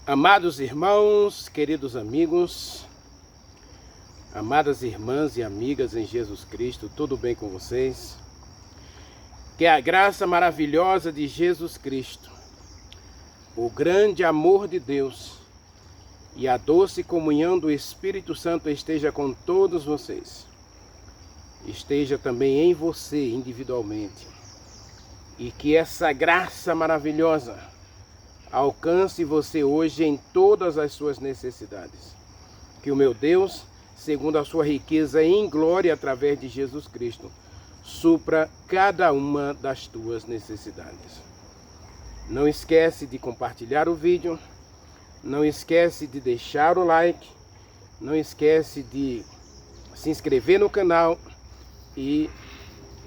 Amados irmãos, queridos amigos, amadas irmãs e amigas em Jesus Cristo, tudo bem com vocês? Que a graça maravilhosa de Jesus Cristo, o grande amor de Deus e a doce comunhão do Espírito Santo esteja com todos vocês. Esteja também em você individualmente. E que essa graça maravilhosa alcance você hoje em todas as suas necessidades. Que o meu Deus, segundo a sua riqueza em glória através de Jesus Cristo, supra cada uma das tuas necessidades. Não esquece de compartilhar o vídeo, não esquece de deixar o like, não esquece de se inscrever no canal e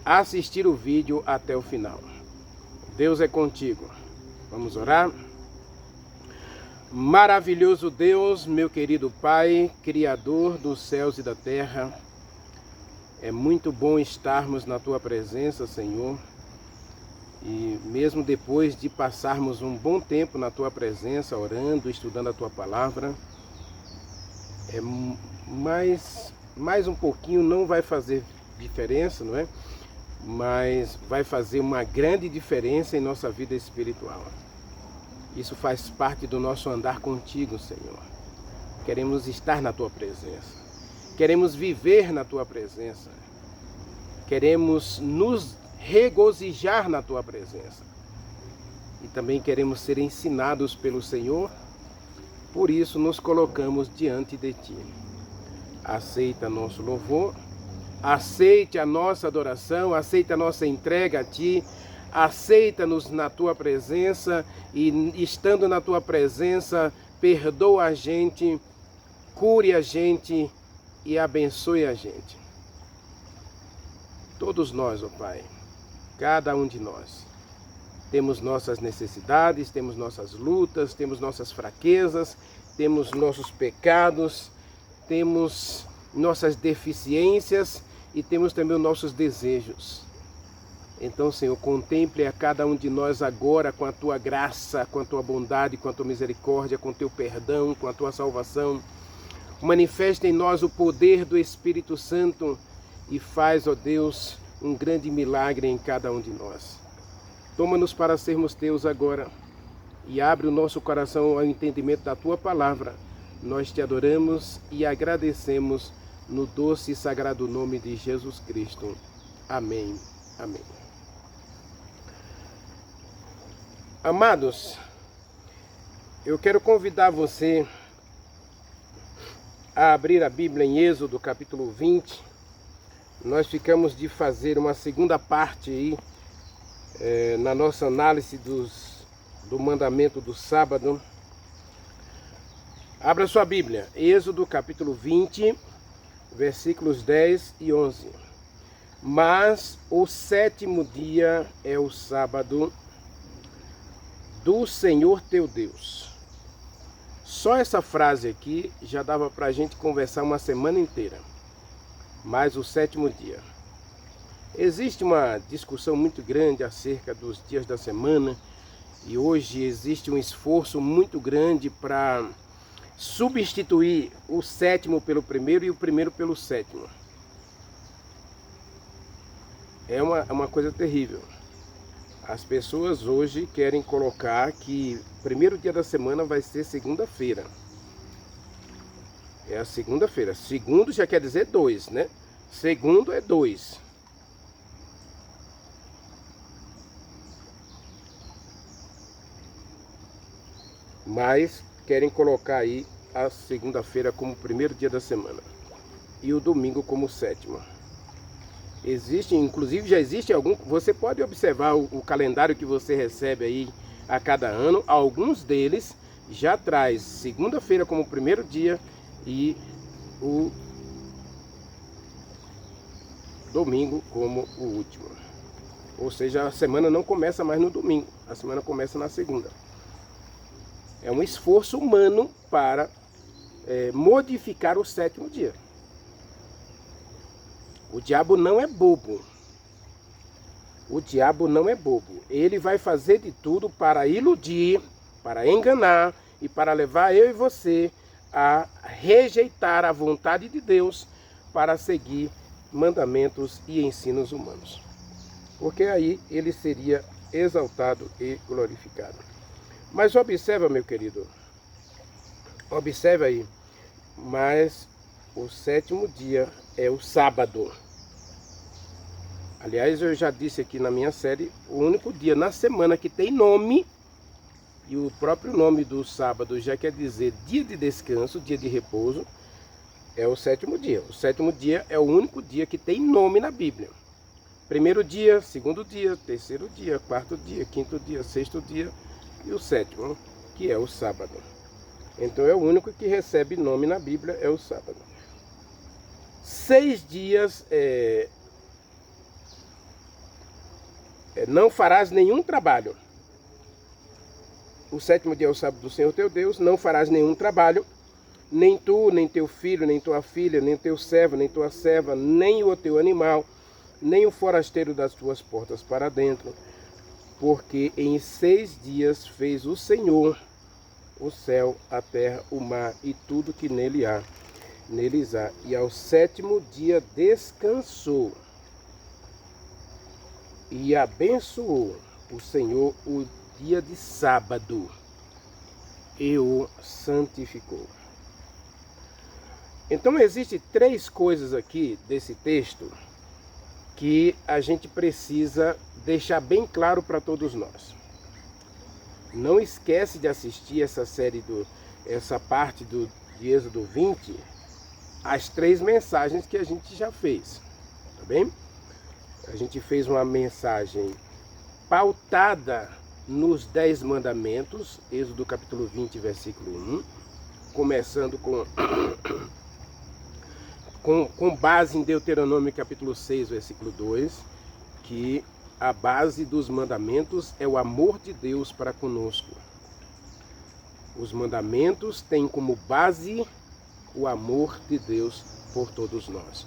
assistir o vídeo até o final. Deus é contigo. Vamos orar? Maravilhoso Deus, meu querido Pai, Criador dos céus e da terra, é muito bom estarmos na Tua presença, Senhor, e mesmo depois de passarmos um bom tempo na Tua presença, orando, estudando a Tua palavra, mais um pouquinho não vai fazer diferença, não é? Mas vai fazer uma grande diferença em nossa vida espiritual. Isso faz parte do nosso andar contigo, Senhor. Queremos estar na Tua presença. Queremos viver na Tua presença. Queremos nos regozijar na Tua presença. E também queremos ser ensinados pelo Senhor. Por isso nos colocamos diante de Ti. Aceita nosso louvor. Aceite a nossa adoração. Aceita a nossa entrega a Ti. Aceita-nos na Tua presença e, estando na Tua presença, perdoa a gente, cure a gente e abençoe a gente. Todos nós, ó Pai, cada um de nós, temos nossas necessidades, temos nossas lutas, temos nossas fraquezas, temos nossos pecados, temos nossas deficiências e temos também os nossos desejos. Então, Senhor, contemple a cada um de nós agora com a Tua graça, com a Tua bondade, com a Tua misericórdia, com o Teu perdão, com a Tua salvação. Manifesta em nós o poder do Espírito Santo e faz, ó Deus, um grande milagre em cada um de nós. Toma-nos para sermos Teus agora e abre o nosso coração ao entendimento da Tua palavra. Nós Te adoramos e agradecemos no doce e sagrado nome de Jesus Cristo. Amém. Amém. Amados, eu quero convidar você a abrir a Bíblia em Êxodo capítulo 20. Nós ficamos de fazer uma segunda parte aí, na nossa análise do mandamento do sábado. Abra sua Bíblia, Êxodo capítulo 20, versículos 10 e 11. Mas o sétimo dia é o sábado do Senhor teu Deus. Só essa frase aqui já dava para a gente conversar uma semana inteira. Mas o sétimo dia. Existe uma discussão muito grande acerca dos dias da semana e hoje existe um esforço muito grande para substituir o sétimo pelo primeiro e o primeiro pelo sétimo. É uma coisa terrível. As pessoas hoje querem colocar que o primeiro dia da semana vai ser segunda-feira. É a segunda-feira. Segundo já quer dizer 2, né? Segundo é 2. Mas querem colocar aí a segunda-feira como o primeiro dia da semana. E o domingo como o sétimo. Inclusive já existe algum, você pode observar o calendário que você recebe aí a cada ano, alguns deles já traz segunda-feira como o primeiro dia e o domingo como o último. Ou seja, a semana não começa mais no domingo, a semana começa na segunda. É um esforço humano para modificar o sétimo dia. O diabo não é bobo. O diabo não é bobo. Ele vai fazer de tudo para iludir, para enganar e para levar eu e você a rejeitar a vontade de Deus para seguir mandamentos e ensinos humanos. Porque aí ele seria exaltado e glorificado. Mas observa, meu querido, observa aí, mas o sétimo dia é o sábado. Aliás, eu já disse aqui na minha série, o único dia na semana que tem nome, e o próprio nome do sábado já quer dizer dia de descanso, dia de repouso, é o sétimo dia. O sétimo dia é o único dia que tem nome na Bíblia. Primeiro dia, segundo dia, terceiro dia, quarto dia, quinto dia, sexto dia e o sétimo, que é o sábado. Então é o único que recebe nome na Bíblia, é o sábado. 6 dias não farás nenhum trabalho. O sétimo dia é o sábado do Senhor teu Deus, não farás nenhum trabalho, nem tu, nem teu filho, nem tua filha, nem teu servo, nem tua serva, nem o teu animal, nem o forasteiro das tuas portas para dentro, porque em 6 dias fez o Senhor o céu, a terra, o mar e tudo que neles há, e ao sétimo dia descansou e abençoou o Senhor o dia de sábado e o santificou. Então existem 3 coisas aqui desse texto que a gente precisa deixar bem claro para todos nós. Não esquece de assistir essa série, essa parte de Êxodo 20, as 3 mensagens que a gente já fez, tá bem? A gente fez uma mensagem pautada nos 10 mandamentos, Êxodo capítulo 20, versículo 1, começando com base em Deuteronômio capítulo 6, versículo 2, que a base dos mandamentos é o amor de Deus para conosco. Os mandamentos têm como base o amor de Deus por todos nós.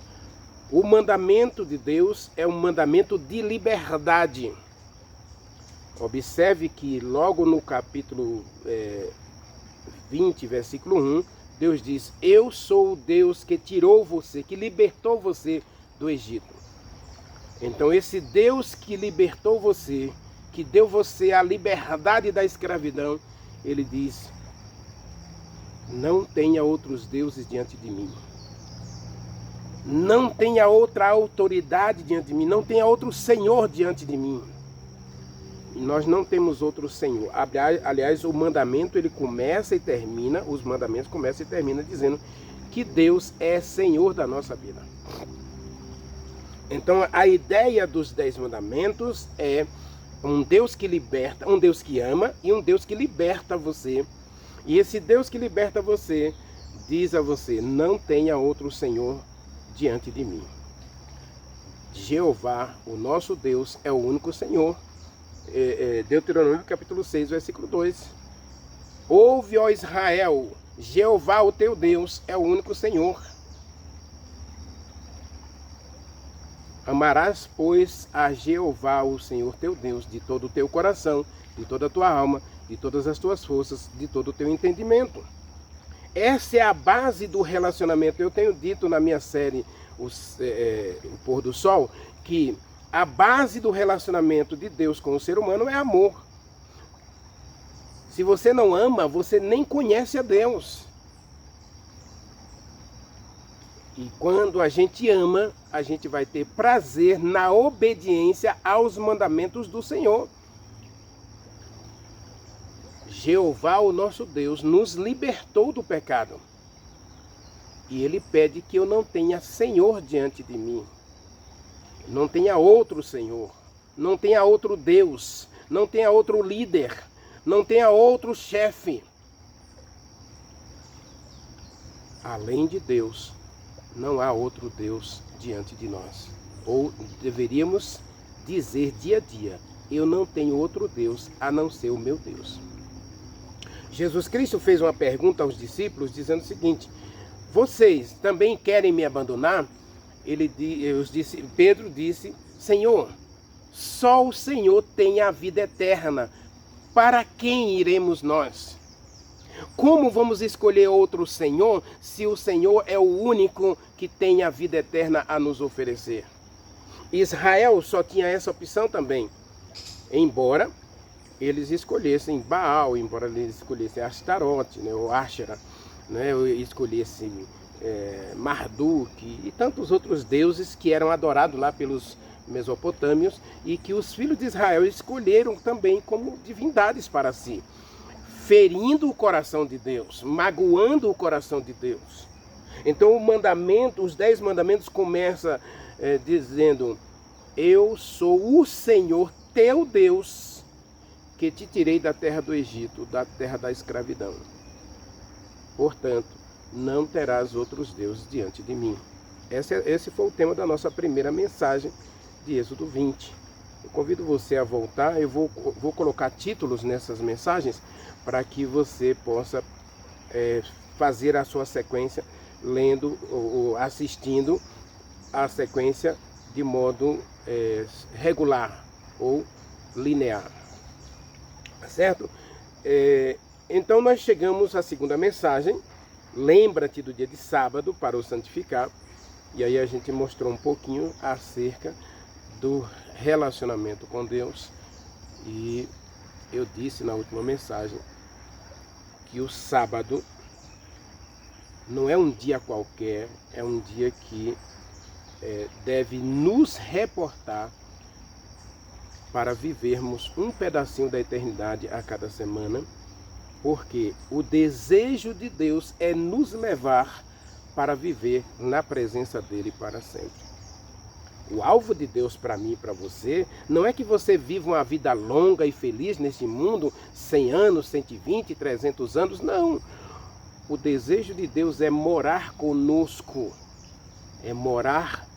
O mandamento de Deus é um mandamento de liberdade. Observe que logo no capítulo 20, versículo 1, Deus diz: eu sou o Deus que tirou você, que libertou você do Egito. Então esse Deus que libertou você, que deu você a liberdade da escravidão, ele diz: não tenha outros deuses diante de mim. Não tenha outra autoridade diante de mim. Não tenha outro Senhor diante de mim. E nós não temos outro Senhor. Aliás, o mandamento ele começa e termina, os mandamentos começam e terminam dizendo que Deus é Senhor da nossa vida. Então a ideia dos 10 mandamentos é um Deus que liberta, um Deus que ama e um Deus que liberta você. E esse Deus que liberta você diz a você: não tenha outro Senhor diante de mim. Jeová, o nosso Deus, é o único Senhor. Deuteronômio capítulo 6, versículo 2. Ouve, ó Israel, Jeová, o teu Deus, é o único Senhor. Amarás, pois, a Jeová, o Senhor teu Deus, de todo o teu coração, de toda a tua alma, de todas as tuas forças, de todo o teu entendimento. Essa é a base do relacionamento. Eu tenho dito na minha série o Pôr do Sol, que a base do relacionamento de Deus com o ser humano é amor. Se você não ama, você nem conhece a Deus. E quando a gente ama, a gente vai ter prazer na obediência aos mandamentos do Senhor. Jeová, o nosso Deus, nos libertou do pecado. E Ele pede que eu não tenha Senhor diante de mim. Não tenha outro Senhor. Não tenha outro Deus. Não tenha outro líder. Não tenha outro chefe. Além de Deus, não há outro Deus diante de nós. Ou deveríamos dizer dia a dia: eu não tenho outro Deus a não ser o meu Deus. Jesus Cristo fez uma pergunta aos discípulos dizendo o seguinte: vocês também querem me abandonar? Pedro disse: Senhor, só o Senhor tem a vida eterna. Para quem iremos nós? Como vamos escolher outro Senhor se o Senhor é o único que tem a vida eterna a nos oferecer? Israel só tinha essa opção também, embora eles escolhessem Baal, embora eles escolhessem Astarote, né, ou Ashera, né, ou escolhessem Marduk e tantos outros deuses que eram adorados lá pelos mesopotâmios e que os filhos de Israel escolheram também como divindades para si, ferindo o coração de Deus, magoando o coração de Deus. Então o mandamento, os 10 mandamentos começam dizendo: eu sou o Senhor teu Deus, que te tirei da terra do Egito, da terra da escravidão. Portanto, não terás outros deuses diante de mim. Esse foi o tema da nossa primeira mensagem de Êxodo 20. Eu convido você a voltar, eu vou colocar títulos nessas mensagens para que você possa fazer a sua sequência, lendo ou assistindo a sequência de modo regular ou linear. Certo? Então nós chegamos à segunda mensagem, lembra-te do dia de sábado para o santificar, e aí a gente mostrou um pouquinho acerca do relacionamento com Deus, e eu disse na última mensagem que o sábado não é um dia qualquer, é um dia que deve nos reportar para vivermos um pedacinho da eternidade a cada semana, porque o desejo de Deus é nos levar para viver na presença dele para sempre. O alvo de Deus para mim e para você não é que você viva uma vida longa e feliz nesse mundo, 100 anos, 120, 300 anos, não. O desejo de Deus é morar conosco, é morar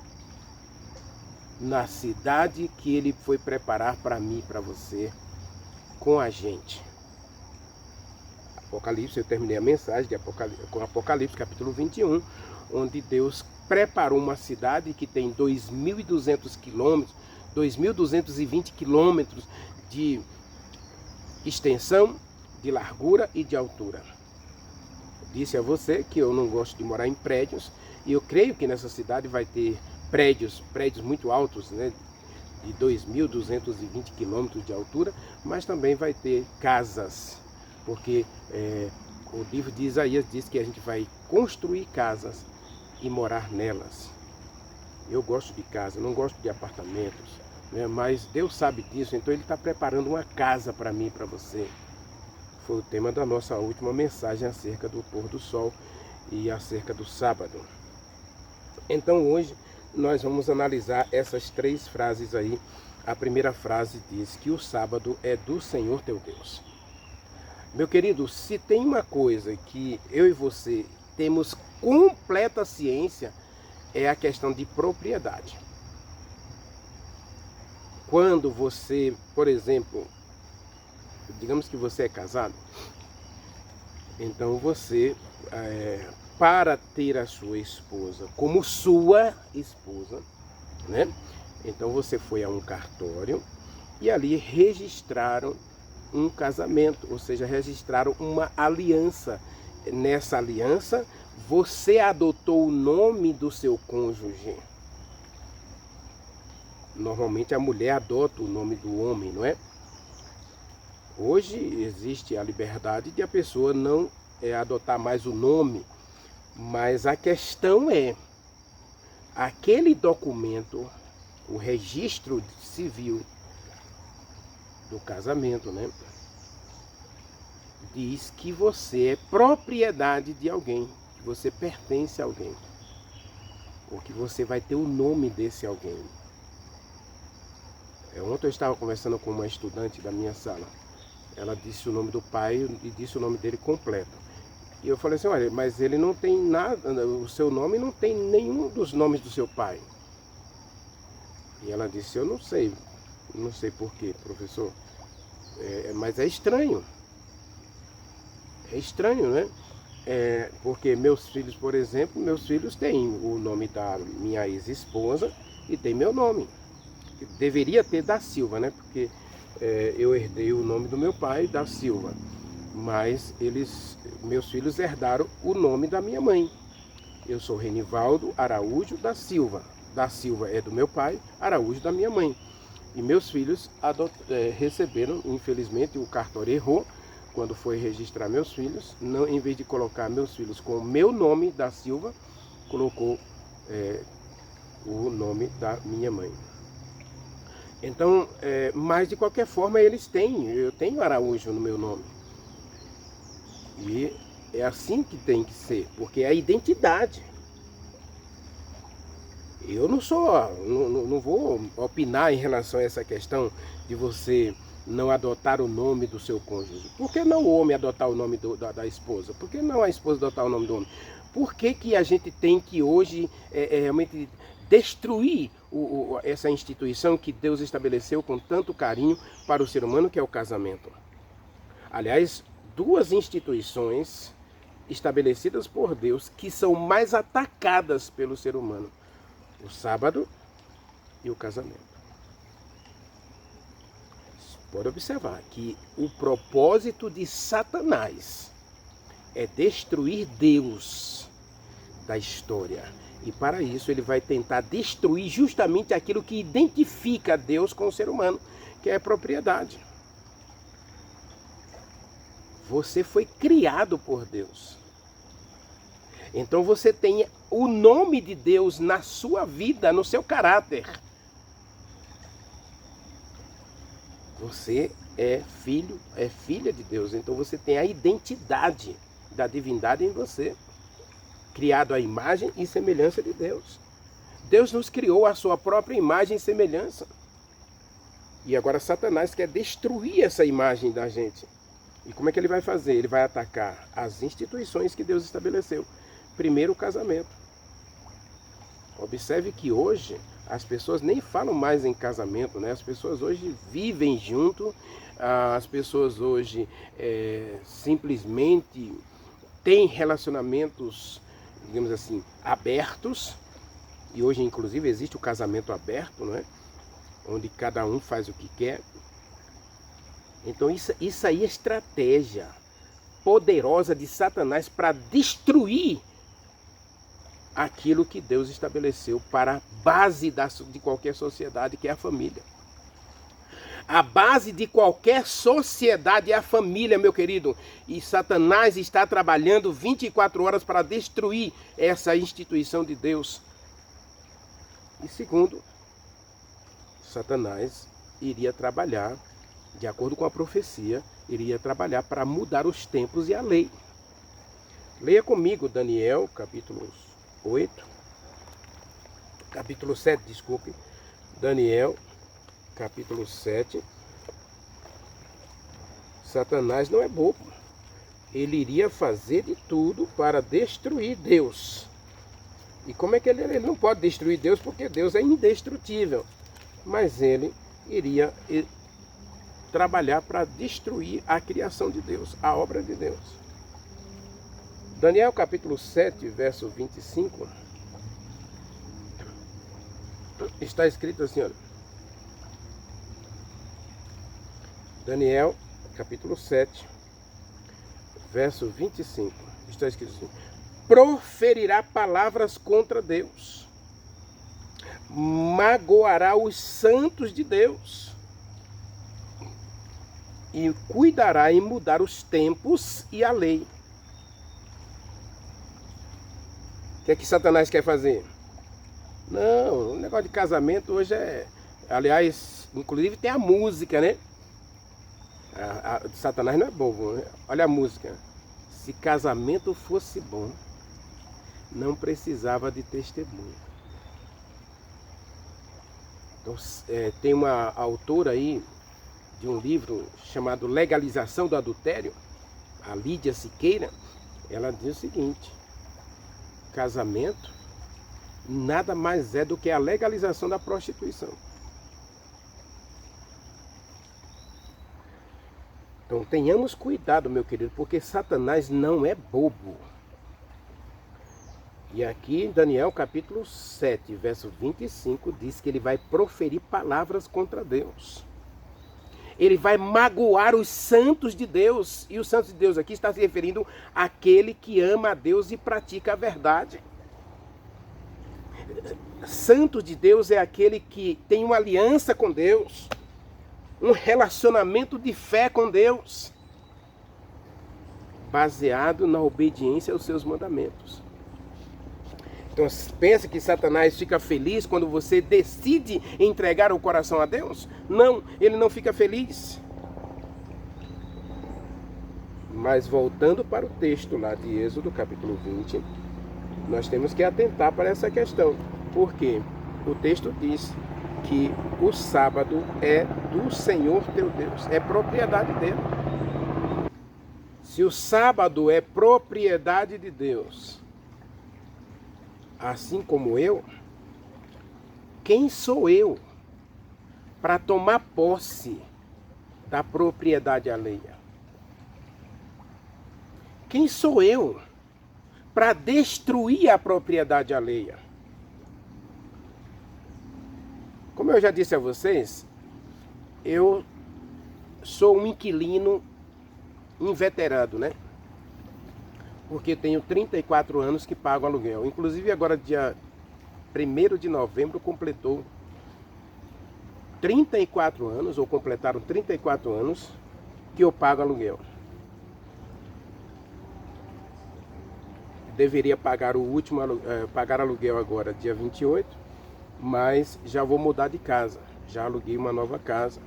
na cidade que ele foi preparar para mim e para você, com a gente. Apocalipse, eu terminei a mensagem com Apocalipse capítulo 21, onde Deus preparou uma cidade que tem 2.200 quilômetros, 2.220 quilômetros de extensão, de largura e de altura. Disse a você que eu não gosto de morar em prédios, e eu creio que nessa cidade vai ter prédios muito altos, né, de 2.220 quilômetros de altura, mas também vai ter casas, porque o livro de Isaías diz que a gente vai construir casas e morar nelas. Eu gosto de casa, não gosto de apartamentos, né, mas Deus sabe disso, então Ele está preparando uma casa para mim e para você. Foi o tema da nossa última mensagem acerca do pôr do sol e acerca do sábado. Então hoje nós vamos analisar essas 3 frases aí. A primeira frase diz que o sábado é do Senhor teu Deus. Meu querido, se tem uma coisa que eu e você temos completa ciência, é a questão de propriedade. Quando você, por exemplo, digamos que você é casado, então você, para ter a sua esposa como sua esposa, né? Então você foi a um cartório e ali registraram um casamento, ou seja, registraram uma aliança. Nessa aliança, você adotou o nome do seu cônjuge. Normalmente a mulher adota o nome do homem, não é? Hoje existe a liberdade de a pessoa não adotar mais o nome, mas a questão é, aquele documento, o registro civil do casamento, né, diz que você é propriedade de alguém, que você pertence a alguém, ou que você vai ter o nome desse alguém. Ontem eu estava conversando com uma estudante da minha sala. Ela disse o nome do pai e disse o nome dele completo. E eu falei assim, olha, mas ele não tem nada, o seu nome não tem nenhum dos nomes do seu pai. E ela disse, eu não sei por quê, professor, mas é estranho. É estranho, né? Porque meus filhos, por exemplo, meus filhos têm o nome da minha ex-esposa e tem meu nome. Deveria ter da Silva, né? Porque eu herdei o nome do meu pai, da Silva. mas meus filhos herdaram o nome da minha mãe. Eu sou Renivaldo Araújo da Silva. Da Silva é do meu pai, Araújo da minha mãe. E meus filhos receberam, infelizmente, o cartório errou quando foi registrar meus filhos. Não, em vez de colocar meus filhos com o meu nome da Silva, colocou o nome da minha mãe. Então, mas de qualquer forma eu tenho Araújo no meu nome. E é assim que tem que ser, porque é a identidade. Eu não vou opinar em relação a essa questão de você não adotar o nome do seu cônjuge. Por que não o homem adotar o nome da esposa? Por que não a esposa adotar o nome do homem? Por que a gente tem que hoje realmente destruir essa instituição que Deus estabeleceu com tanto carinho para o ser humano, que é o casamento? Aliás, duas instituições estabelecidas por Deus que são mais atacadas pelo ser humano: o sábado e o casamento. Pode observar que o propósito de Satanás é destruir Deus da história. E para isso ele vai tentar destruir justamente aquilo que identifica Deus com o ser humano, que é a propriedade. Você foi criado por Deus. Então você tem o nome de Deus na sua vida, no seu caráter. Você é filho, é filha de Deus. Então você tem a identidade da divindade em você. Criado à imagem e semelhança de Deus. Deus nos criou à sua própria imagem e semelhança. E agora Satanás quer destruir essa imagem da gente. E como é que ele vai fazer? Ele vai atacar as instituições que Deus estabeleceu. Primeiro, o casamento. Observe que hoje as pessoas nem falam mais em casamento, né? As pessoas hoje vivem junto, as pessoas hoje simplesmente têm relacionamentos, digamos assim, abertos. E hoje, inclusive, existe o casamento aberto, não é? Onde cada um faz o que quer. Então isso aí é estratégia poderosa de Satanás para destruir aquilo que Deus estabeleceu para a base de qualquer sociedade, que é a família. A base de qualquer sociedade é a família, meu querido. E Satanás está trabalhando 24 horas para destruir essa instituição de Deus. E segundo, Satanás iria trabalhar, de acordo com a profecia, iria trabalhar para mudar os tempos e a lei. Leia comigo Daniel, capítulo 7, desculpe. Daniel, capítulo 7. Satanás não é bobo. Ele iria fazer de tudo para destruir Deus. E como é que ele não pode destruir Deus? Porque Deus é indestrutível. Mas ele iria trabalhar para destruir a criação de Deus, a obra de Deus. Daniel capítulo 7, verso 25, está escrito assim, olha. Daniel capítulo 7, verso 25, está escrito assim: proferirá palavras contra Deus, magoará os santos de Deus, e cuidará em mudar os tempos e a lei. O que é que Satanás quer fazer? Não, o negócio de casamento hoje aliás, inclusive tem a música, né? Satanás não é bobo, né? Olha a música. Se casamento fosse bom, não precisava de testemunha. Então, tem uma autora aí de um livro chamado Legalização do Adultério, a Lídia Siqueira. Ela diz o seguinte: casamento nada mais é do que a legalização da prostituição. Então tenhamos cuidado, meu querido, porque Satanás não é bobo. E aqui em Daniel capítulo 7, verso 25, diz que ele vai proferir palavras contra Deus. Ele vai magoar os santos de Deus. E os santos de Deus aqui está se referindo àquele que ama a Deus e pratica a verdade. Santo de Deus é aquele que tem uma aliança com Deus, um relacionamento de fé com Deus, baseado na obediência aos seus mandamentos. Então, pensa que Satanás fica feliz quando você decide entregar o coração a Deus? Não, ele não fica feliz. Mas voltando para o texto lá de Êxodo, capítulo 20, nós temos que atentar para essa questão. Porque o texto diz que o sábado é do Senhor teu Deus, é propriedade dele. Se o sábado é propriedade de Deus, assim como eu, quem sou eu para tomar posse da propriedade alheia? Quem sou eu para destruir a propriedade alheia? Como eu já disse a vocês, eu sou um inquilino inveterado, né? Porque tenho 34 anos que pago aluguel. Inclusive agora dia 1º de novembro completou 34 anos, ou completaram 34 anos que eu pago aluguel. Deveria pagar pagar aluguel agora dia 28, mas já vou mudar de casa. Já aluguei uma nova casa.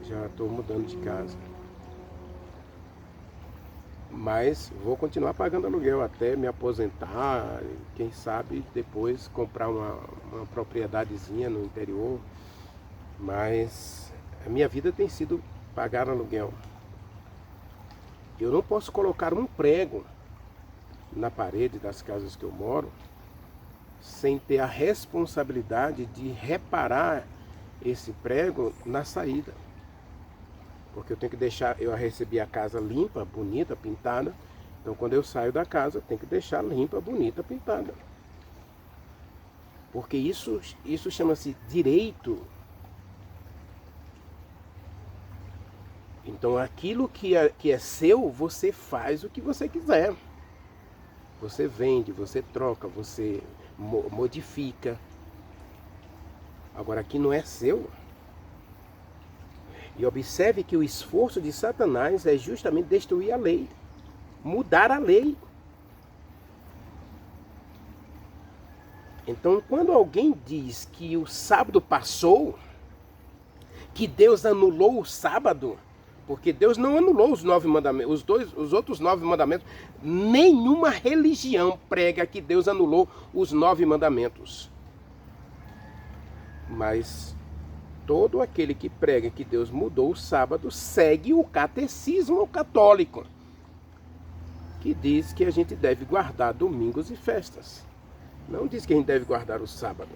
Já estou mudando de casa. Mas vou continuar pagando aluguel até me aposentar, quem sabe depois comprar uma propriedadezinha no interior. Mas a minha vida tem sido pagar aluguel. Eu não posso colocar um prego na parede das casas que eu moro sem ter a responsabilidade de reparar esse prego na saída. Porque eu tenho que deixar, eu recebi a casa limpa, bonita, pintada. Então quando eu saio da casa, eu tenho que deixar limpa, bonita, pintada. Porque isso chama-se direito. Então aquilo que é seu, você faz o que você quiser. Você vende, você troca, você modifica. Agora aqui não é seu. E observe que o esforço de Satanás é justamente destruir a lei, mudar a lei. Então, quando alguém diz que o sábado passou, que Deus anulou o sábado, porque Deus não anulou os 9 mandamentos, os outros 9 mandamentos, nenhuma religião prega que Deus anulou os 9 mandamentos. Mas todo aquele que prega que Deus mudou o sábado segue o catecismo católico, que diz que a gente deve guardar domingos e festas. Não diz que a gente deve guardar o sábado.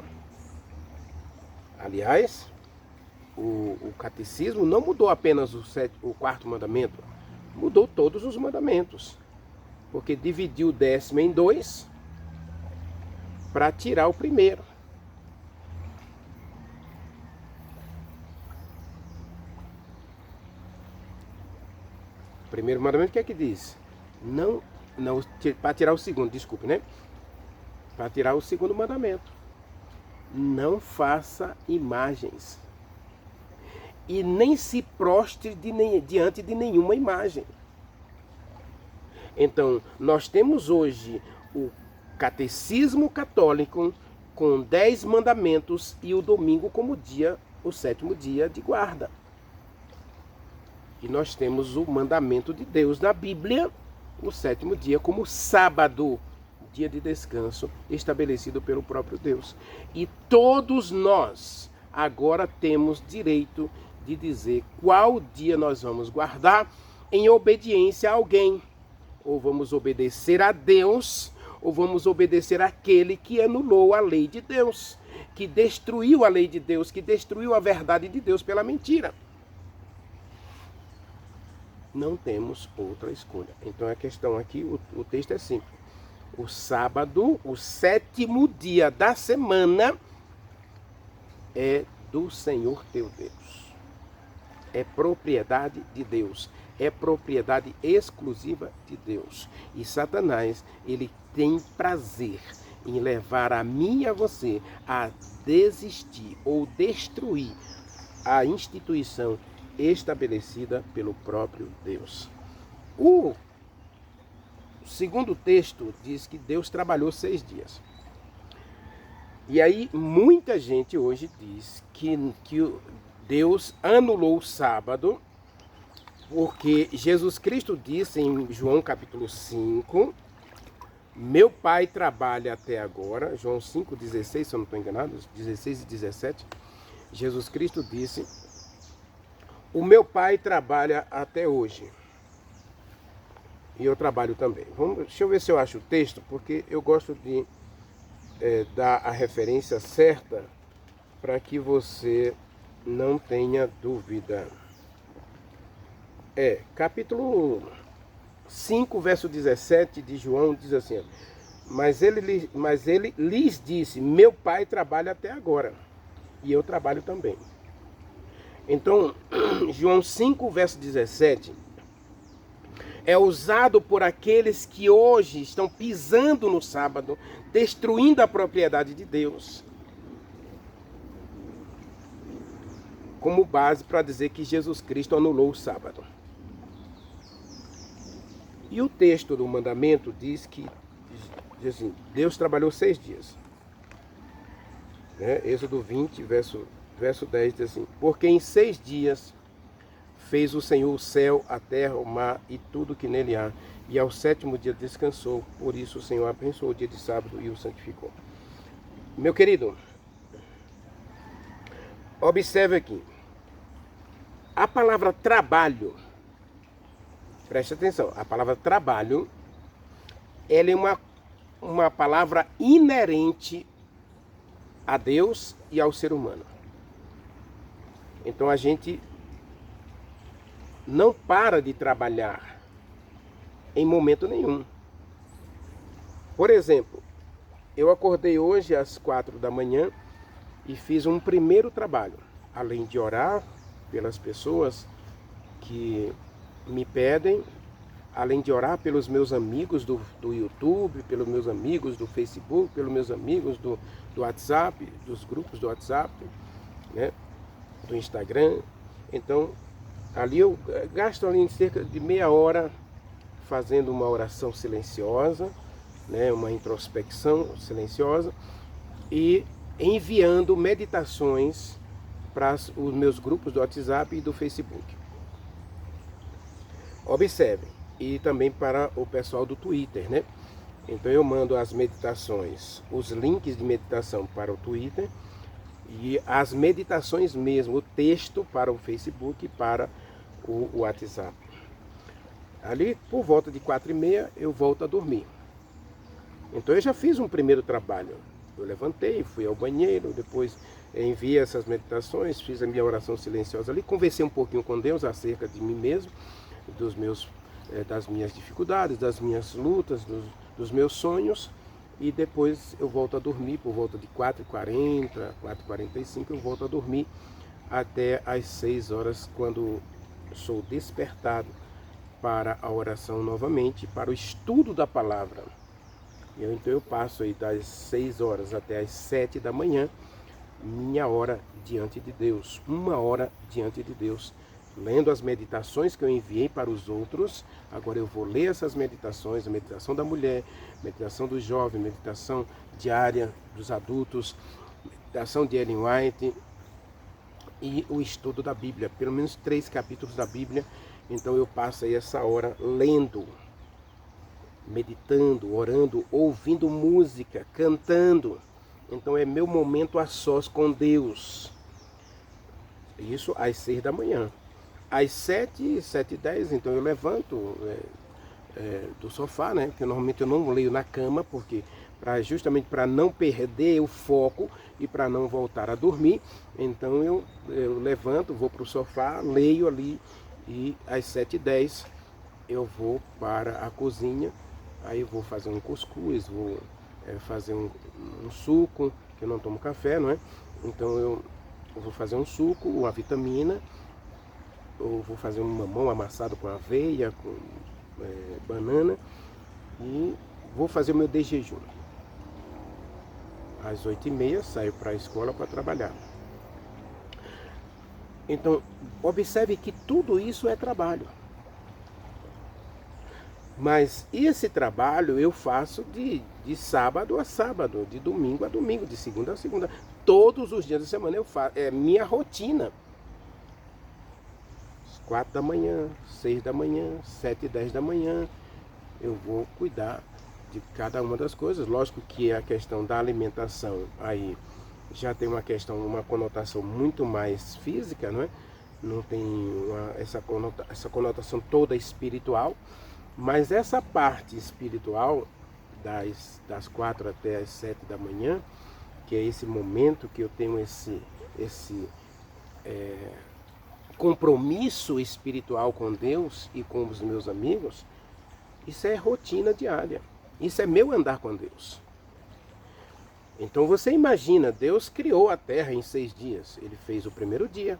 Aliás, o catecismo não mudou apenas o 4º mandamento, mudou todos os mandamentos. Porque dividiu o 10º em 2 para tirar o primeiro. O primeiro mandamento, o que é que diz? Não, para tirar o segundo, desculpe, né? Para tirar o segundo mandamento. Não faça imagens. E nem se prostre diante de nenhuma imagem. Então, nós temos hoje o catecismo católico com 10 mandamentos e o domingo como dia, o 7º dia de guarda. E nós temos o mandamento de Deus na Bíblia, o 7º dia como sábado, dia de descanso, estabelecido pelo próprio Deus. E todos nós agora temos direito de dizer qual dia nós vamos guardar em obediência a alguém. Ou vamos obedecer a Deus, ou vamos obedecer àquele que anulou a lei de Deus, que destruiu a lei de Deus, que destruiu a verdade de Deus pela mentira. Não temos outra escolha. Então a questão aqui, o texto é simples. O sábado, o 7º dia da semana, é do Senhor teu Deus. é propriedade de Deus, é propriedade exclusiva de Deus. E Satanás, ele tem prazer em levar a mim e a você a desistir ou destruir a instituição estabelecida pelo próprio Deus. O segundo texto diz que Deus trabalhou 6 dias. E aí muita gente hoje diz que Deus anulou o sábado, porque Jesus Cristo disse em João capítulo 5, meu Pai trabalha até agora, João 5,16, se eu não estou enganado, 16 e 17, Jesus Cristo disse, o meu Pai trabalha até hoje, e eu trabalho também. Deixa eu ver se eu acho o texto, porque eu gosto de dar a referência certa para que você não tenha dúvida. Capítulo 5, verso 17 de João diz assim, mas ele lhes disse, meu Pai trabalha até agora, e eu trabalho também. Então, João 5, verso 17, é usado por aqueles que hoje estão pisando no sábado, destruindo a propriedade de Deus, como base para dizer que Jesus Cristo anulou o sábado. E o texto do mandamento diz assim, Deus trabalhou 6 dias. Êxodo 20, verso 10 diz assim, porque em 6 dias fez o Senhor o céu, a terra, o mar e tudo que nele há, e ao 7º dia descansou, por isso o Senhor abençoou o dia de sábado e o santificou. Meu querido, observe aqui, a palavra trabalho, preste atenção, a palavra trabalho, ela é uma palavra inerente a Deus e ao ser humano. Então a gente não para de trabalhar em momento nenhum. Por exemplo, eu acordei hoje às 4 da manhã e fiz um primeiro trabalho, além de orar pelas pessoas que me pedem, além de orar pelos meus amigos do YouTube, pelos meus amigos do Facebook, pelos meus amigos do WhatsApp, dos grupos do WhatsApp, do Instagram. Então, ali eu gasto ali cerca de meia hora fazendo uma oração silenciosa, uma introspecção silenciosa e enviando meditações para os meus grupos do WhatsApp e do Facebook. Observe, e também para o pessoal do Twitter, Então eu mando as meditações, os links de meditação para o Twitter e as meditações mesmo, o texto para o Facebook e para o WhatsApp. Ali por volta de 4h30 eu volto a dormir. Então eu já fiz um primeiro trabalho. Eu levantei, fui ao banheiro, depois enviei essas meditações, fiz a minha oração silenciosa ali, conversei um pouquinho com Deus acerca de mim mesmo, das minhas dificuldades, das minhas lutas, dos meus sonhos, e depois eu volto a dormir por volta de 4h40, 4h45, eu volto a dormir até às 6 horas, quando sou despertado para a oração novamente, para o estudo da palavra. Então eu passo aí das 6 horas até as 7 da manhã, minha hora diante de Deus, 1 hora diante de Deus, lendo as meditações que eu enviei para os outros. Agora eu vou ler essas meditações, a meditação da mulher, meditação do jovem, meditação diária dos adultos, meditação de Ellen White e o estudo da Bíblia, pelo menos 3 capítulos da Bíblia. Então eu passo aí essa hora lendo, meditando, orando, ouvindo música, cantando. Então é meu momento a sós com Deus. Isso às 6 da manhã. Às 7h10, então eu levanto do sofá, porque normalmente eu não leio na cama, porque justamente para não perder o foco e para não voltar a dormir. Então eu levanto, vou para o sofá, leio ali e às 7h10 eu vou para a cozinha. Aí eu vou fazer um cuscuz, vou fazer um suco, que eu não tomo café, Então eu vou fazer um suco, uma vitamina, eu vou fazer um mamão amassado com aveia, com banana, e vou fazer o meu de jejum. Às 8h30 saio para a escola para trabalhar. Então, observe que tudo isso é trabalho. Mas esse trabalho eu faço de sábado a sábado, de domingo a domingo, de segunda a segunda. Todos os dias da semana eu faço, é minha rotina. 4 da manhã, 6 da manhã, 7 e 10 da manhã, eu vou cuidar de cada uma das coisas. Lógico que a questão da alimentação aí já tem uma conotação muito mais física, não é? Não tem essa conotação toda espiritual, mas essa parte espiritual, das 4 até as 7 da manhã, que é esse momento que eu tenho esse compromisso espiritual com Deus e com os meus amigos, isso é rotina diária. Isso é meu andar com Deus. Então você imagina, Deus criou a terra em 6 dias. Ele fez o primeiro dia,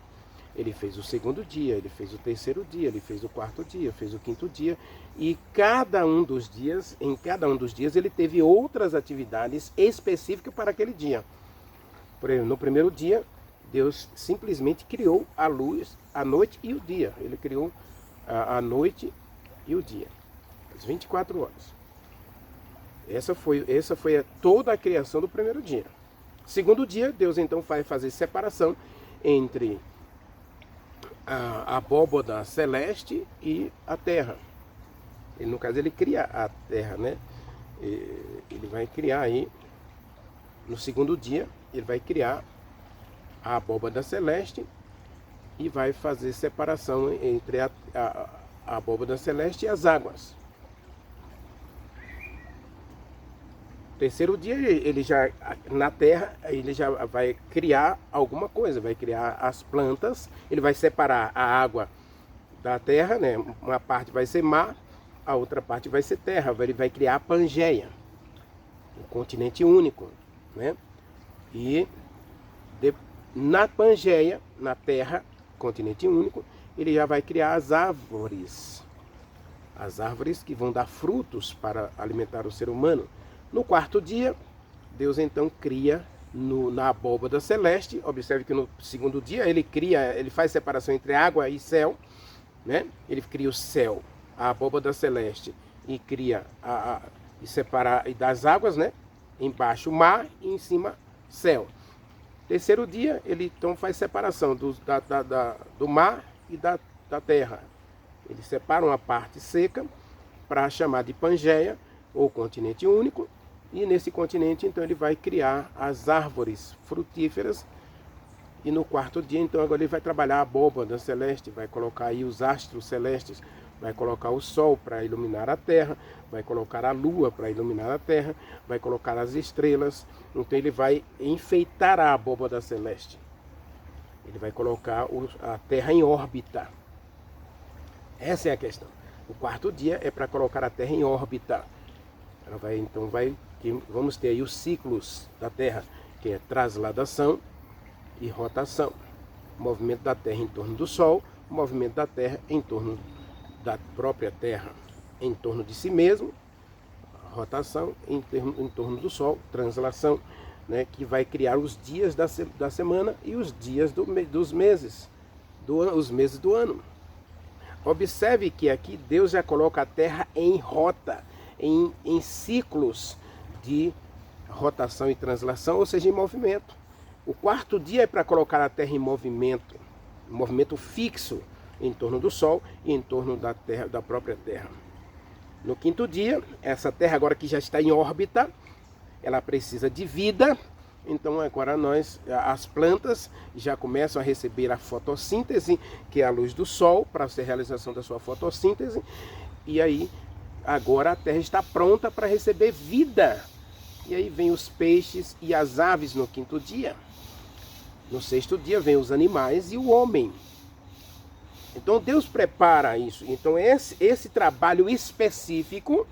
ele fez o segundo dia, ele fez o terceiro dia, ele fez o quarto dia, fez o quinto dia. E em cada um dos dias ele teve outras atividades específicas para aquele dia. Por exemplo, no primeiro dia, Deus simplesmente criou a luz, a noite e o dia. Ele criou a noite e o dia, as 24 horas. Essa foi toda a criação do primeiro dia. Segundo dia, Deus então vai fazer separação entre a abóbada celeste e a terra. No caso, ele cria a terra, né? Ele vai criar aí, no segundo dia, ele vai criar a abóbada celeste e vai fazer separação entre a abóbada celeste e as águas. Terceiro dia, ele já, na terra, ele já vai criar alguma coisa, vai criar as plantas, ele vai separar a água da terra, né? Uma parte vai ser mar, a outra parte vai ser terra, ele vai criar a Pangeia, um continente único, né? E na Pangeia, na terra, continente único, ele já vai criar as árvores que vão dar frutos para alimentar o ser humano. No quarto dia, Deus então cria na abóbada celeste. Observe que no segundo dia ele faz separação entre água e céu, né? Ele cria o céu, a abóbada celeste, e cria e separa das águas, né? Embaixo mar e em cima céu. Terceiro dia, ele então faz separação do mar e da terra. Ele separa uma parte seca para chamar de Pangeia, ou continente único. E nesse continente, então, ele vai criar as árvores frutíferas. E no quarto dia, então, agora ele vai trabalhar a abóbada celeste, vai colocar aí os astros celestes, vai colocar o sol para iluminar a terra, vai colocar a lua para iluminar a terra, vai colocar as estrelas. Então ele vai enfeitar a abóbada celeste. Ele vai colocar a terra em órbita. Essa é a questão. O quarto dia é para colocar a terra em órbita. Vamos ter aí os ciclos da terra, que é trasladação e rotação. O movimento da terra em torno do sol, o movimento da terra em torno da própria terra, em torno de si mesmo, rotação em torno do sol, translação, né, que vai criar os dias da semana e os dias dos meses, os meses do ano. Observe que aqui Deus já coloca a terra em rota, em ciclos de rotação e translação, ou seja, em movimento. O quarto dia é para colocar a terra em movimento fixo em torno do sol e em torno da terra, da própria terra. No quinto dia, essa terra agora que já está em órbita, ela precisa de vida. Então agora as plantas já começam a receber a fotossíntese, que é a luz do sol, para a realização da sua fotossíntese. E aí, agora a terra está pronta para receber vida. E aí vem os peixes e as aves no quinto dia. No sexto dia vem os animais e o homem. Então Deus prepara isso. Então esse trabalho específico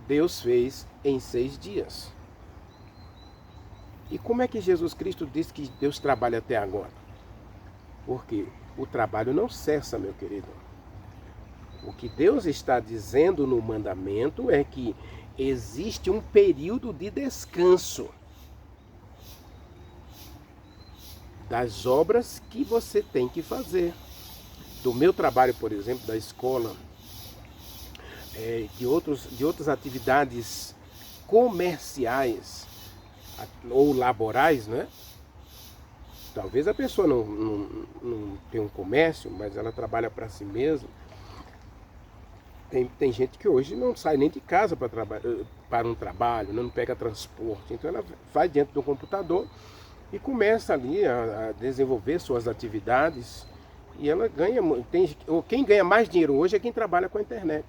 Deus fez em 6 dias. E como é que Jesus Cristo disse que Deus trabalha até agora? Porque o trabalho não cessa, meu querido. O que Deus está dizendo no mandamento é que existe um período de descanso das obras que você tem que fazer. Do meu trabalho, por exemplo, da escola, de outras atividades comerciais ou laborais, né? Talvez a pessoa não tenha um comércio, mas ela trabalha para si mesma. Tem gente que hoje não sai nem de casa para um trabalho, não pega transporte. Então ela vai dentro do computador e começa ali a desenvolver suas atividades. E ela ganha. Quem ganha mais dinheiro hoje é quem trabalha com a internet.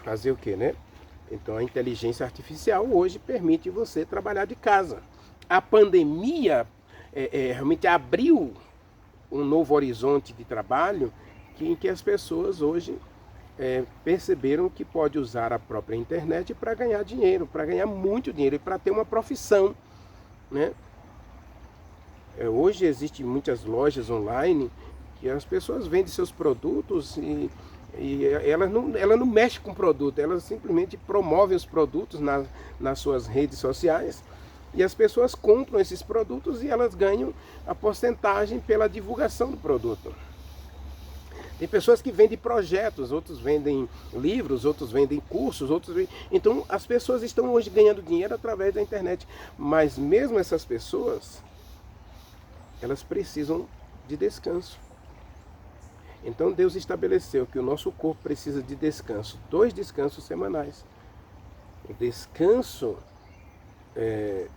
Fazer o quê, né? Então a inteligência artificial hoje permite você trabalhar de casa. A pandemia realmente abriu um novo horizonte de trabalho em que as pessoas hoje perceberam que pode usar a própria internet para ganhar dinheiro, para ganhar muito dinheiro e para ter uma profissão, né? Hoje existem muitas lojas online que as pessoas vendem seus produtos e ela não mexe com o produto, ela simplesmente promove os produtos nas suas redes sociais e as pessoas compram esses produtos e elas ganham a porcentagem pela divulgação do produto. Tem pessoas que vendem projetos, outros vendem livros, outros vendem cursos, Então as pessoas estão hoje ganhando dinheiro através da internet, mas mesmo essas pessoas, elas precisam de descanso. Então Deus estabeleceu que o nosso corpo precisa de descanso, 2 descansos semanais. O descanso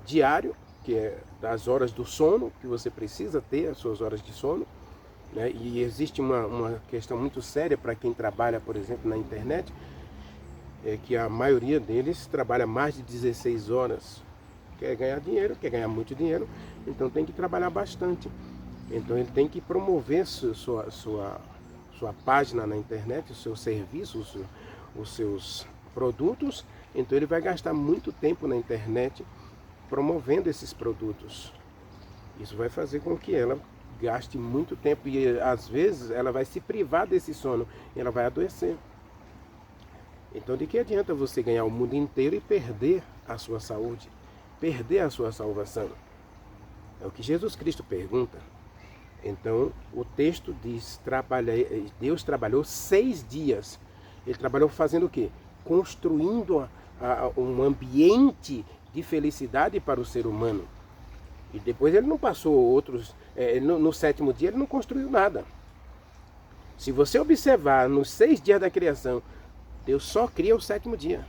diário, que é das horas do sono, que você precisa ter as suas horas de sono, né? E existe uma questão muito séria para quem trabalha, por exemplo, na internet, é que a maioria deles trabalha mais de 16 horas. Quer ganhar dinheiro, quer ganhar muito dinheiro, então tem que trabalhar bastante. Então ele tem que promover sua página na internet, os seus serviços, os seus produtos. Então ele vai gastar muito tempo na internet promovendo esses produtos. Isso vai fazer com que ela gaste muito tempo e às vezes ela vai se privar desse sono e ela vai adoecer. Então de que adianta você ganhar o mundo inteiro e perder a sua saúde, perder a sua salvação? É o que Jesus Cristo pergunta. Então o texto diz, Deus trabalhou 6 dias. Ele trabalhou fazendo o quê? Construindo um ambiente de felicidade para o ser humano. E depois ele não passou outros, no 7º dia ele não construiu nada. Se você observar nos 6 dias da criação, Deus só cria o 7º dia.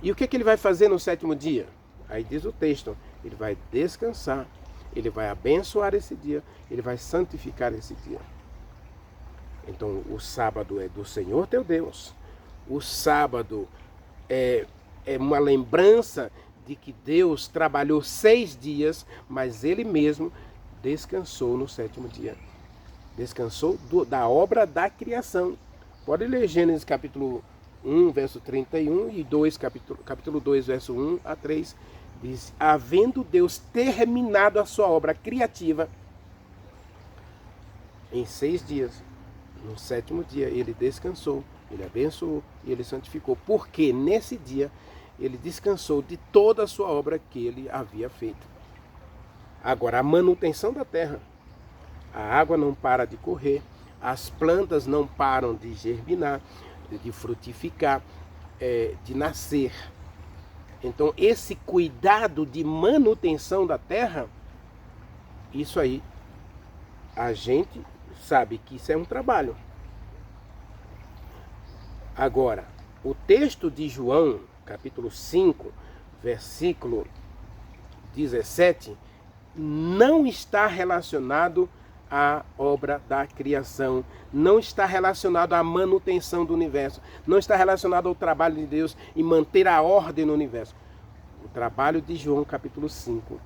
E o que ele vai fazer no 7º dia? Aí diz o texto, ele vai descansar, ele vai abençoar esse dia, ele vai santificar esse dia. Então o sábado é do Senhor teu Deus. O sábado é uma lembrança de que Deus trabalhou 6 dias, mas Ele mesmo descansou no 7º dia. Descansou da obra da criação. Pode ler Gênesis capítulo 1, verso 31 e 2, capítulo 2, verso 1 a 3. Diz, havendo Deus terminado a sua obra criativa em 6 dias, no 7º dia Ele descansou, Ele abençoou e Ele santificou. Porque nesse dia Ele descansou de toda a sua obra que Ele havia feito. Agora, a manutenção da terra. A água não para de correr, as plantas não param de germinar, de frutificar, de nascer. Então, esse cuidado de manutenção da terra, isso aí, a gente sabe que isso é um trabalho. Agora, o texto de João, capítulo 5, versículo 17, não está relacionado à obra da criação, não está relacionado à manutenção do universo, não está relacionado ao trabalho de Deus em manter a ordem no universo. O trabalho de João, capítulo 5,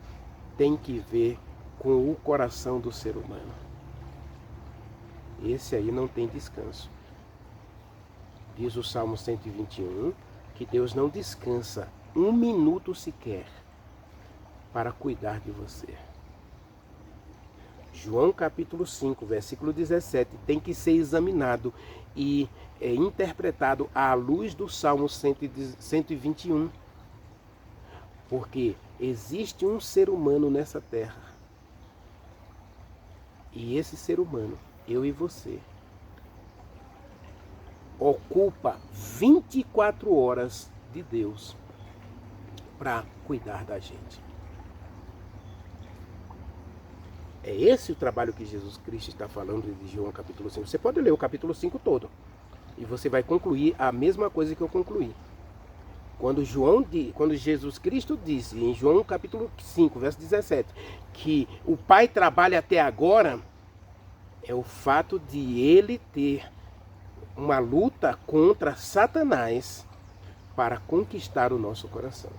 tem que ver com o coração do ser humano. Esse aí não tem descanso. Diz o Salmo 121, que Deus não descansa 1 minuto sequer para cuidar de você. João capítulo 5, versículo 17, tem que ser examinado e interpretado à luz do Salmo 121. Porque existe um ser humano nessa terra. E esse ser humano, eu e você, ocupa 24 horas de Deus para cuidar da gente. É esse o trabalho que Jesus Cristo está falando de João capítulo 5. Você pode ler o capítulo 5 todo. E você vai concluir a mesma coisa que eu concluí. Quando Jesus Cristo disse em João capítulo 5, verso 17, que o Pai trabalha até agora, é o fato de ele ter uma luta contra Satanás para conquistar o nosso coração.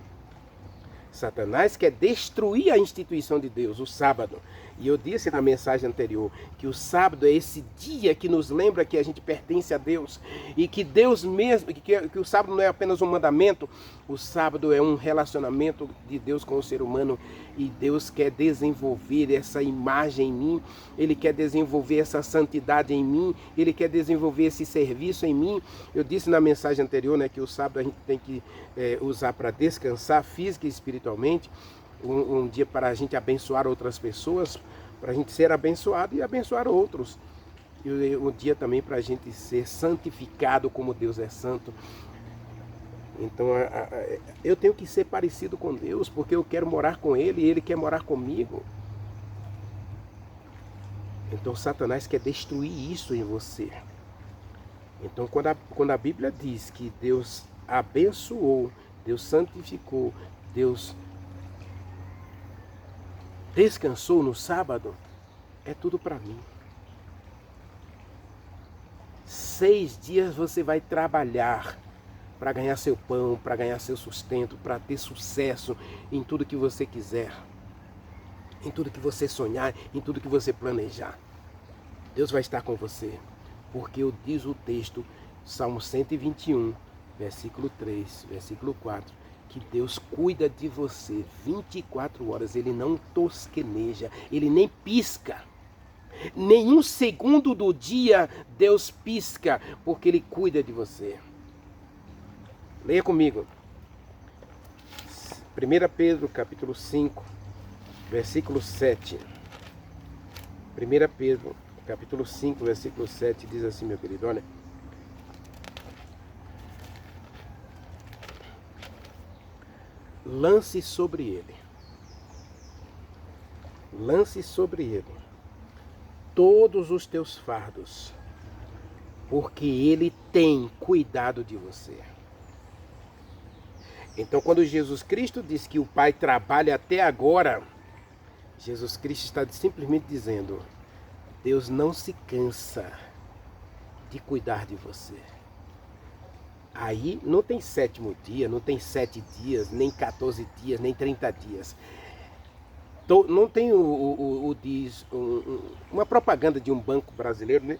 Satanás quer destruir a instituição de Deus, o sábado. E eu disse na mensagem anterior que o sábado é esse dia que nos lembra que a gente pertence a Deus. E que Deus mesmo, que o sábado não é apenas um mandamento, o sábado é um relacionamento de Deus com o ser humano. E Deus quer desenvolver essa imagem em mim, Ele quer desenvolver essa santidade em mim, Ele quer desenvolver esse serviço em mim. Eu disse na mensagem anterior, né, que o sábado a gente tem que usar para descansar física e espiritualmente. Um dia para a gente abençoar outras pessoas, para a gente ser abençoado e abençoar outros. E um dia também para a gente ser santificado como Deus é santo. Então eu tenho que ser parecido com Deus, porque eu quero morar com Ele e Ele quer morar comigo. Então Satanás quer destruir isso em você. Então quando a Bíblia diz que Deus abençoou, Deus santificou, Deus descansou no sábado, é tudo para mim. 6 dias você vai trabalhar para ganhar seu pão, para ganhar seu sustento, para ter sucesso em tudo que você quiser, em tudo que você sonhar, em tudo que você planejar. Deus vai estar com você, porque diz o texto, Salmo 121, versículo 3, versículo 4, que Deus cuida de você 24 horas, Ele não tosqueneja, Ele nem pisca. Nenhum segundo do dia Deus pisca, porque Ele cuida de você. Leia comigo. 1 Pedro capítulo 5, versículo 7. 1 Pedro capítulo 5, versículo 7 diz assim, meu querido, olha. Lance sobre ele todos os teus fardos, porque ele tem cuidado de você. Então, quando Jesus Cristo diz que o Pai trabalha até agora, Jesus Cristo está simplesmente dizendo, Deus não se cansa de cuidar de você. Aí não tem 7º dia, não tem 7 dias, nem 14 dias, nem 30 dias. Não tem uma propaganda de um banco brasileiro, né?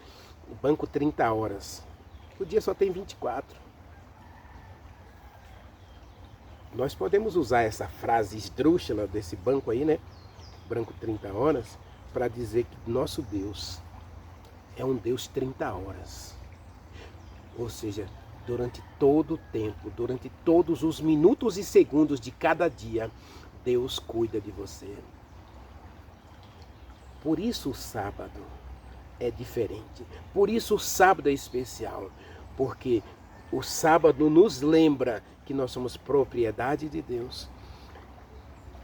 O banco 30 horas. O dia só tem 24. Nós podemos usar essa frase esdrúxula desse banco aí, né? Banco 30 horas, para dizer que nosso Deus é um Deus 30 horas. Ou seja, durante todo o tempo, durante todos os minutos e segundos de cada dia, Deus cuida de você. Por isso o sábado é diferente. Por isso o sábado é especial. Porque o sábado nos lembra que nós somos propriedade de Deus.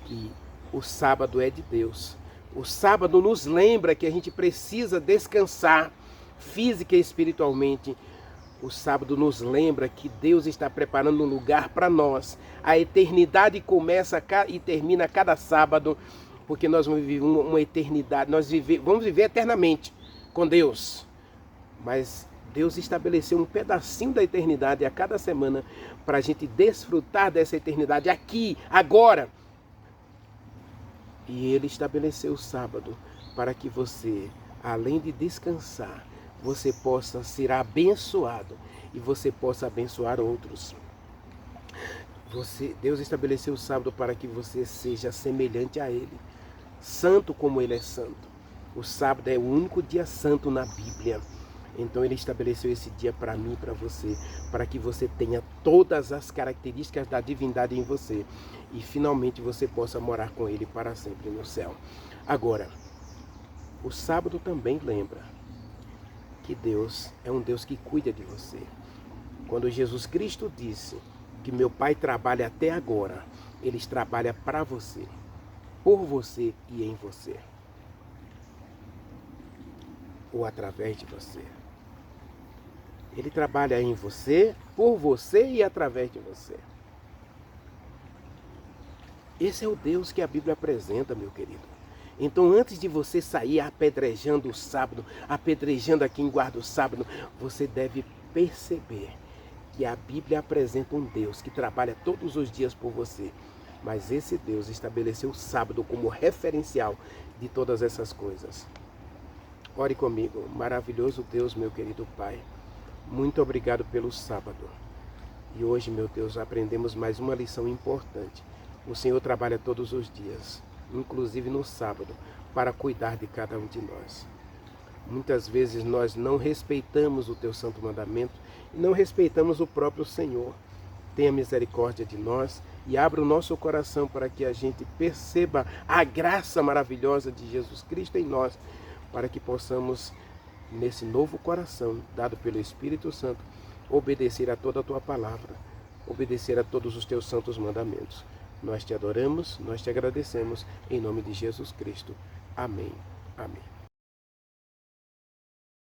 Que o sábado é de Deus. O sábado nos lembra que a gente precisa descansar física e espiritualmente. O sábado nos lembra que Deus está preparando um lugar para nós. A eternidade começa e termina cada sábado, porque nós vamos viver uma eternidade, vamos viver eternamente com Deus. Mas Deus estabeleceu um pedacinho da eternidade a cada semana para a gente desfrutar dessa eternidade aqui, agora. E Ele estabeleceu o sábado para que você, além de descansar, você possa ser abençoado e você possa abençoar outros. Deus estabeleceu o sábado para que você seja semelhante a Ele, santo como Ele é santo. O sábado é o único dia santo na Bíblia. Então ele estabeleceu esse dia para mim e para você, para que você tenha todas as características da divindade em você e finalmente você possa morar com ele para sempre no céu. Agora, o sábado também lembra que Deus é um Deus que cuida de você. Quando Jesus Cristo disse que meu Pai trabalha até agora, Ele trabalha para você, por você e em você, ou através de você. Ele trabalha em você, por você e através de você. Esse é o Deus que a Bíblia apresenta, meu querido. Então, antes de você sair apedrejando o sábado, apedrejando a quem guarda o sábado, você deve perceber que a Bíblia apresenta um Deus que trabalha todos os dias por você. Mas esse Deus estabeleceu o sábado como referencial de todas essas coisas. Ore comigo. Maravilhoso Deus, meu querido Pai. Muito obrigado pelo sábado. E hoje, meu Deus, aprendemos mais uma lição importante. O Senhor trabalha todos os dias, inclusive no sábado, para cuidar de cada um de nós. Muitas vezes nós não respeitamos o teu santo mandamento e não respeitamos o próprio Senhor. Tenha misericórdia de nós e abra o nosso coração para que a gente perceba a graça maravilhosa de Jesus Cristo em nós, para que possamos, nesse novo coração dado pelo Espírito Santo, obedecer a toda a tua palavra, obedecer a todos os teus santos mandamentos. Nós te adoramos, nós te agradecemos, em nome de Jesus Cristo. Amém. Amém.